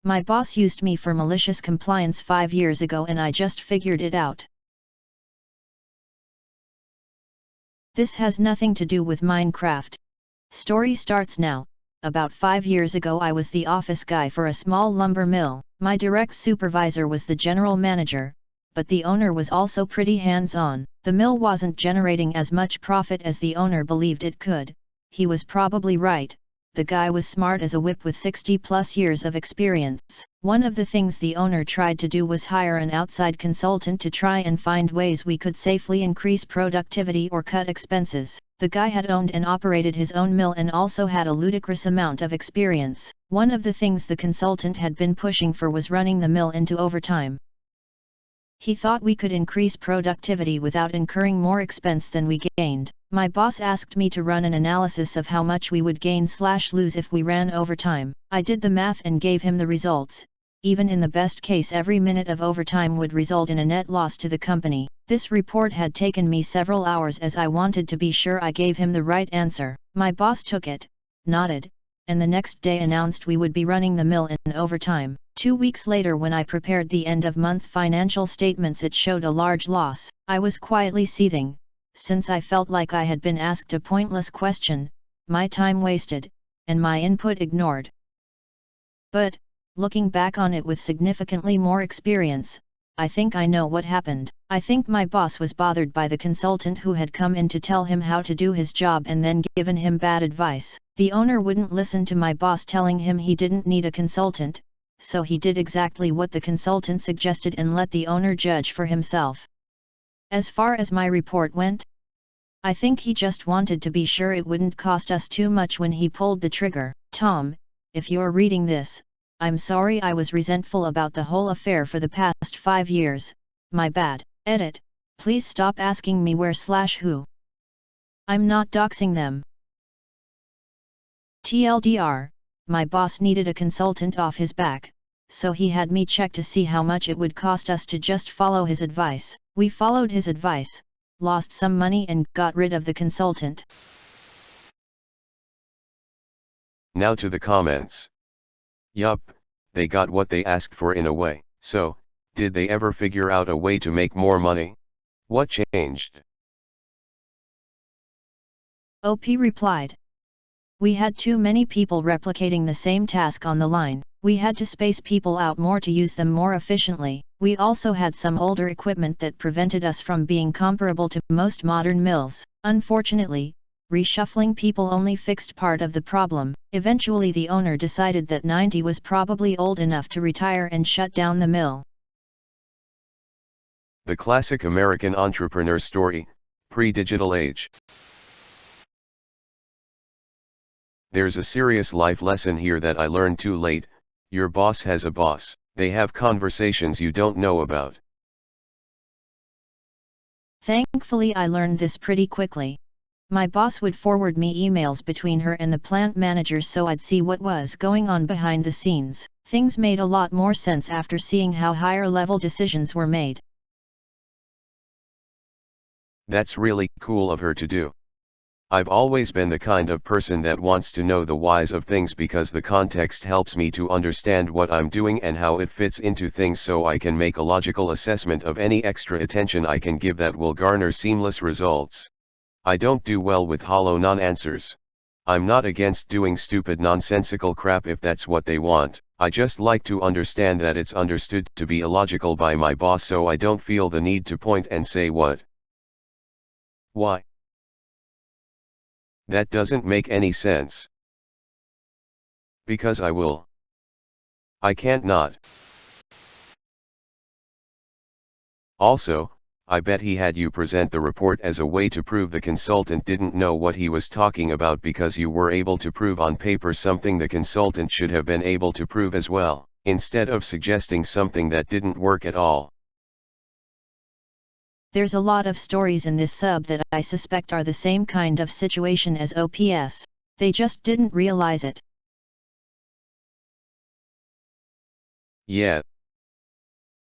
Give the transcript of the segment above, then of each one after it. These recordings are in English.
My boss used me for malicious compliance 5 years ago and I just figured it out. This has nothing to do with Minecraft. Story starts now. About 5 years ago I was the office guy for a small lumber mill. My direct supervisor was the general manager, but the owner was also pretty hands-on. The mill wasn't generating as much profit as the owner believed it could. He was probably right. The guy was smart as a whip with 60+ years of experience. One of the things the owner tried to do was hire an outside consultant to try and find ways we could safely increase productivity or cut expenses. The guy had owned and operated his own mill and also had a ludicrous amount of experience. One of the things the consultant had been pushing for was running the mill into overtime. He thought we could increase productivity without incurring more expense than we gained. My boss asked me to run an analysis of how much we would gain/lose if we ran overtime. I did the math and gave him the results. Even in the best case, every minute of overtime would result in a net loss to the company. This report had taken me several hours as I wanted to be sure I gave him the right answer. My boss took it, nodded, and the next day announced we would be running the mill in overtime. 2 weeks later, when I prepared the end-of-month financial statements, it showed a large loss. I was quietly seething, since I felt like I had been asked a pointless question, my time wasted, and my input ignored. But, looking back on it with significantly more experience, I think I know what happened. I think my boss was bothered by the consultant who had come in to tell him how to do his job and then given him bad advice. The owner wouldn't listen to my boss telling him he didn't need a consultant, so he did exactly what the consultant suggested and let the owner judge for himself. As far as my report went, I think he just wanted to be sure it wouldn't cost us too much when he pulled the trigger. Tom, if you're reading this, I'm sorry I was resentful about the whole affair for the past 5 years, my bad. Edit, please stop asking me where/who. I'm not doxing them. TLDR, my boss needed a consultant off his back, so he had me check to see how much it would cost us to just follow his advice. We followed his advice, lost some money and got rid of the consultant. Now to the comments. Yup, they got what they asked for in a way. So, did they ever figure out a way to make more money? What changed? OP replied. We had too many people replicating the same task on the line. We had to space people out more to use them more efficiently. We also had some older equipment that prevented us from being comparable to most modern mills. Unfortunately, reshuffling people only fixed part of the problem. Eventually the owner decided that 90 was probably old enough to retire and shut down the mill. The classic American entrepreneur story, pre-digital age. There's a serious life lesson here that I learned too late. Your boss has a boss. They have conversations you don't know about. Thankfully I learned this pretty quickly. My boss would forward me emails between her and the plant manager so I'd see what was going on behind the scenes. Things made a lot more sense after seeing how higher level decisions were made. That's really cool of her to do. I've always been the kind of person that wants to know the whys of things because the context helps me to understand what I'm doing and how it fits into things so I can make a logical assessment of any extra attention I can give that will garner seamless results. I don't do well with hollow non-answers. I'm not against doing stupid nonsensical crap if that's what they want. I just like to understand that it's understood to be illogical by my boss so I don't feel the need to point and say what. Why? That doesn't make any sense. Because I will. I can't not. Also, I bet he had you present the report as a way to prove the consultant didn't know what he was talking about because you were able to prove on paper something the consultant should have been able to prove as well, instead of suggesting something that didn't work at all. There's a lot of stories in this sub that I suspect are the same kind of situation as OPS. They just didn't realize it. Yeah.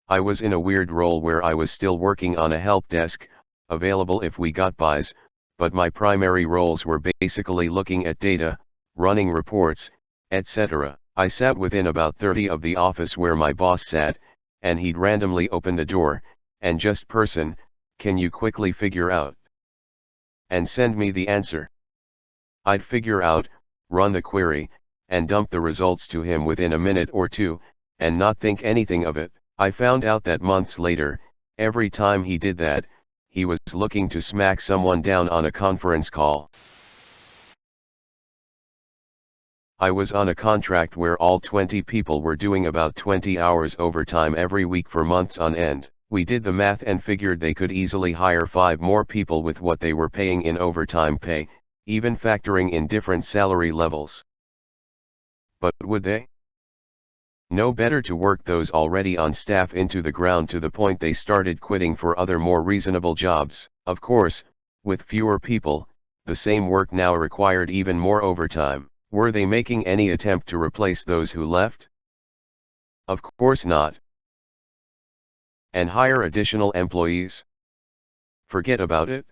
I was in a weird role where I was still working on a help desk, available if we got buys, but my primary roles were basically looking at data, running reports, etc. I sat within about 30 of the office where my boss sat, and he'd randomly open the door, and just person, can you quickly figure out? And send me the answer. I'd figure out, run the query, and dump the results to him within a minute or two, and not think anything of it. I found out that months later, every time he did that, he was looking to smack someone down on a conference call. I was on a contract where all 20 people were doing about 20 hours overtime every week for months on end. We did the math and figured they could easily hire 5 more people with what they were paying in overtime pay, even factoring in different salary levels. But would they? No, better to work those already on staff into the ground to the point they started quitting for other more reasonable jobs. Of course, with fewer people, the same work now required even more overtime. Were they making any attempt to replace those who left? Of course not. And hire additional employees? Forget about it.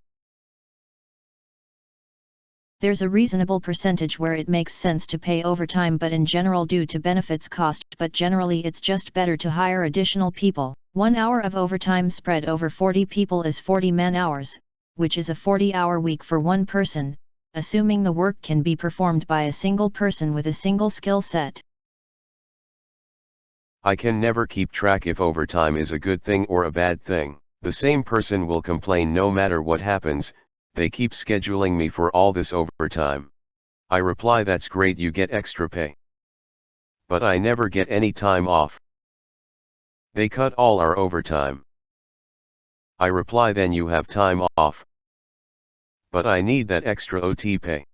There's a reasonable percentage where it makes sense to pay overtime, but in general due to benefits cost, but generally it's just better to hire additional people. 1 hour of overtime spread over 40 people is 40 man-hours, which is a 40-hour week for one person, assuming the work can be performed by a single person with a single skill set. I can never keep track if overtime is a good thing or a bad thing. The same person will complain no matter what happens, they keep scheduling me for all this overtime. I reply, that's great, you get extra pay. But I never get any time off. They cut all our overtime. I reply, then you have time off. But I need that extra OT pay.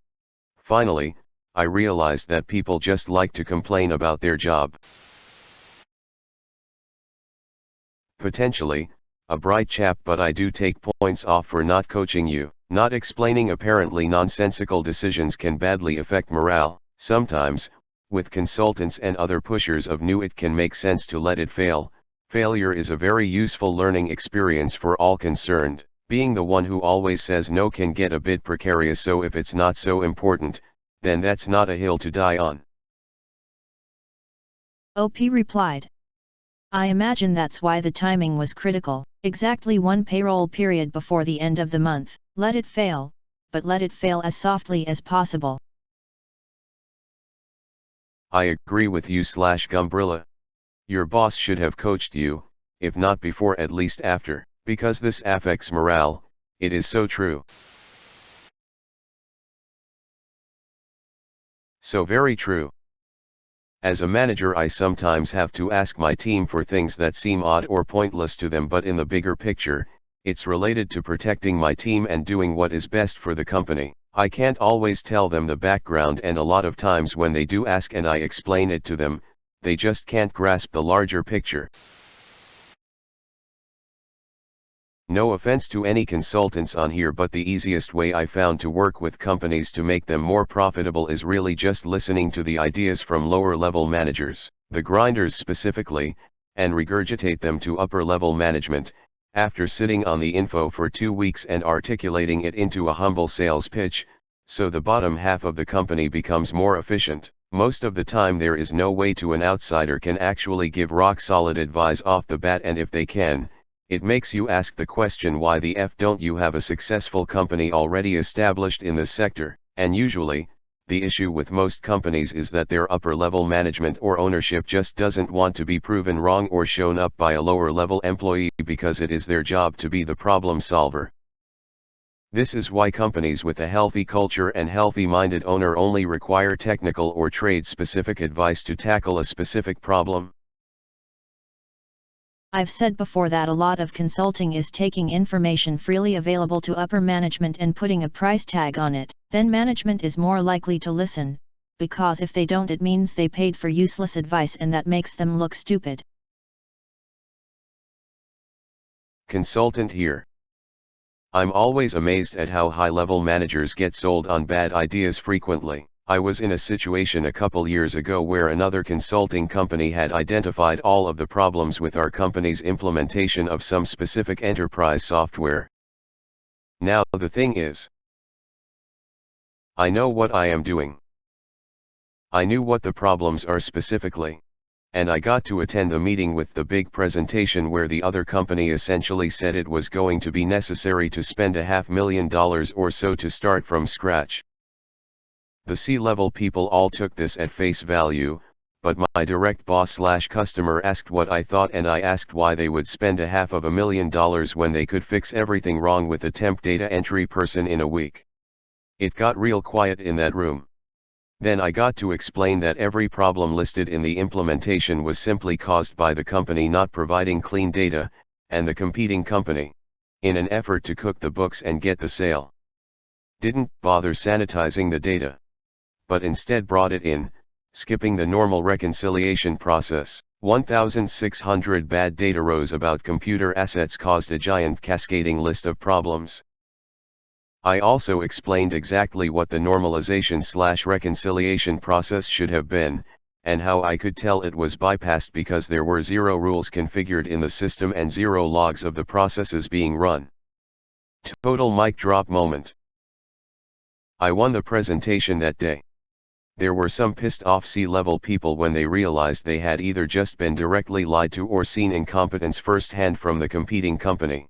Finally, I realized that people just like to complain about their job. Potentially, a bright chap, but I do take points off for not coaching you. Not explaining apparently nonsensical decisions can badly affect morale. Sometimes, with consultants and other pushers of new, it can make sense to let it fail. Failure is a very useful learning experience for all concerned. Being the one who always says no can get a bit precarious, so if it's not so important, then that's not a hill to die on. OP replied. I imagine that's why the timing was critical, exactly one payroll period before the end of the month. Let it fail, but let it fail as softly as possible. I agree with you Gumbrilla. Your boss should have coached you, if not before at least after, because this affects morale. It is so true. So very true. As a manager, I sometimes have to ask my team for things that seem odd or pointless to them, but in the bigger picture, it's related to protecting my team and doing what is best for the company. I can't always tell them the background, and a lot of times when they do ask and I explain it to them, they just can't grasp the larger picture. No offense to any consultants on here, but the easiest way I found to work with companies to make them more profitable is really just listening to the ideas from lower level managers, the grinders specifically, and regurgitate them to upper level management, after sitting on the info for 2 weeks and articulating it into a humble sales pitch, so the bottom half of the company becomes more efficient. Most of the time there is no way to an outsider can actually give rock solid advice off the bat, and if they can, it makes you ask the question, why the F don't you have a successful company already established in this sector? And usually, the issue with most companies is that their upper level management or ownership just doesn't want to be proven wrong or shown up by a lower level employee, because it is their job to be the problem solver. This is why companies with a healthy culture and healthy-minded owner only require technical or trade-specific advice to tackle a specific problem. I've said before that a lot of consulting is taking information freely available to upper management and putting a price tag on it. Then management is more likely to listen, because if they don't, it means they paid for useless advice and that makes them look stupid. Consultant here. I'm always amazed at how high-level managers get sold on bad ideas frequently. I was in a situation a couple years ago where another consulting company had identified all of the problems with our company's implementation of some specific enterprise software. Now the thing is, I know what I am doing. I knew what the problems are specifically, and I got to attend the meeting with the big presentation where the other company essentially said it was going to be necessary to spend $500,000 or so to start from scratch. The C-level people all took this at face value, but my direct boss/customer asked what I thought, and I asked why they would spend $500,000 when they could fix everything wrong with a temp data entry person in a week. It got real quiet in that room. Then I got to explain that every problem listed in the implementation was simply caused by the company not providing clean data, and the competing company, in an effort to cook the books and get the sale, didn't bother sanitizing the data, but instead brought it in, skipping the normal reconciliation process. 1,600 bad data rows about computer assets caused a giant cascading list of problems. I also explained exactly what the normalization/reconciliation process should have been, and how I could tell it was bypassed because there were 0 rules configured in the system and 0 logs of the processes being run. Total mic drop moment. I won the presentation that day. There were some pissed off C-level people when they realized they had either just been directly lied to or seen incompetence firsthand from the competing company.